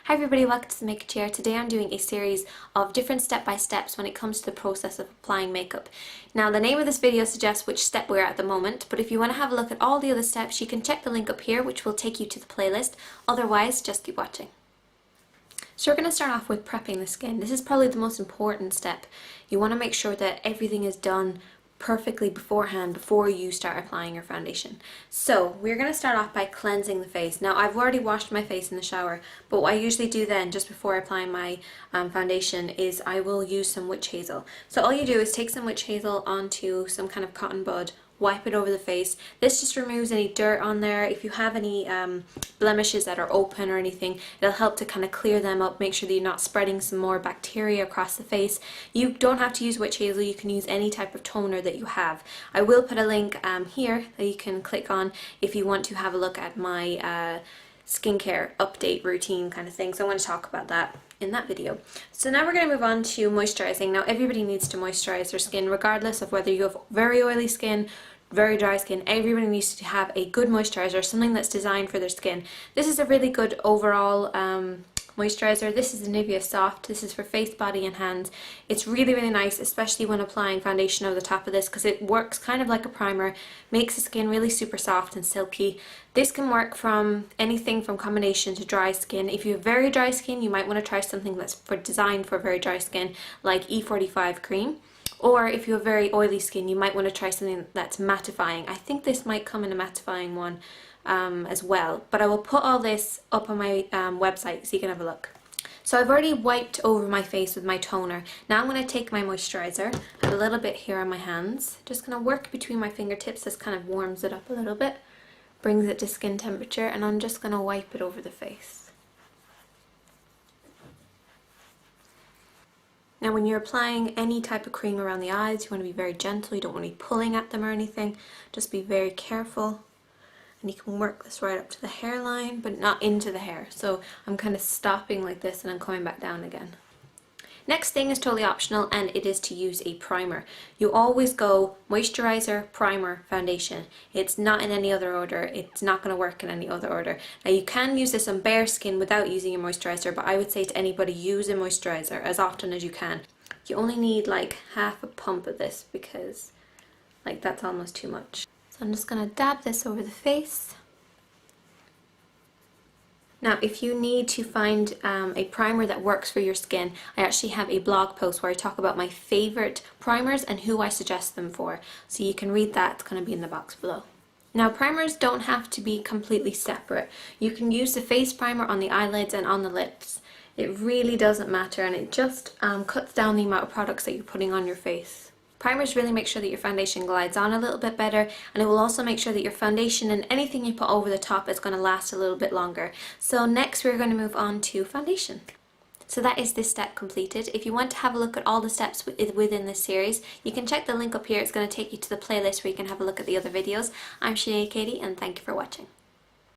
Hi everybody, welcome to the Makeup Chair. Today I'm doing a series of different step-by-steps when it comes to the process of applying makeup. Now the name of this video suggests which step we're at the moment, but if you want to have a look at all the other steps you can check the link up here which will take you to the playlist. Otherwise, just keep watching. So we're going to start off with prepping the skin. This is probably the most important step. You want to make sure that everything is done perfectly beforehand before you start applying your foundation. So we're going to start off by cleansing the face. Now I've already washed my face in the shower, but what I usually do then just before I apply my foundation is I will use some witch hazel. So all you do is take some witch hazel onto some kind of cotton bud, wipe it over the face. This just removes any dirt on there. If you have any blemishes that are open or anything, it'll help to kind of clear them up, make sure that you're not spreading some more bacteria across the face. You don't have to use witch hazel, you can use any type of toner that you have. I will put a link here that you can click on if you want to have a look at my skincare update routine kind of thing, so I'm going to talk about that in that video. So now we're going to move on to moisturizing. Now everybody needs to moisturize their skin regardless of whether you have very oily skin, very dry skin. Everybody needs to have a good moisturizer, something that's designed for their skin. This is a really good overall moisturizer. This is the Nivea Soft. This is for face, body and hands. It's really nice, especially when applying foundation over the top of this, because it works kind of like a primer, makes the skin really super soft and silky. This can work from anything from combination to dry skin. If you have very dry skin, you might want to try something that's designed for very dry skin, like E45 cream. Or if you have very oily skin, you might want to try something that's mattifying. I think this might come in a mattifying one as well, but I will put all this up on my website so you can have a look. So I've already wiped over my face with my toner. Now I'm going to take my moisturizer. I have a little bit here on my hands. Just going to work between my fingertips. This kind of warms it up a little bit, brings it to skin temperature, and I'm just going to wipe it over the face. Now when you're applying any type of cream around the eyes, you want to be very gentle. You don't want to be pulling at them or anything. Just be very careful. And you can work this right up to the hairline, but not into the hair. So I'm kind of stopping like this and I'm coming back down again. Next thing is totally optional, and it is to use a primer. You always go moisturizer, primer, foundation. It's not in any other order. It's not going to work in any other order. Now you can use this on bare skin without using a moisturizer, but I would say to anybody, use a moisturizer as often as you can. You only need like half a pump of this because like that's almost too much. So I'm just going to dab this over the face. Now if you need to find a primer that works for your skin, I actually have a blog post where I talk about my favorite primers and who I suggest them for. So you can read that, it's going to be in the box below. Now primers don't have to be completely separate. You can use the face primer on the eyelids and on the lips. It really doesn't matter, and it just cuts down the amount of products that you're putting on your face. Primers really make sure that your foundation glides on a little bit better, and it will also make sure that your foundation and anything you put over the top is going to last a little bit longer. So next we're going to move on to foundation. So that is this step completed. If you want to have a look at all the steps within this series, you can check the link up here. It's going to take you to the playlist where you can have a look at the other videos. I'm Sinead Katie, and thank you for watching.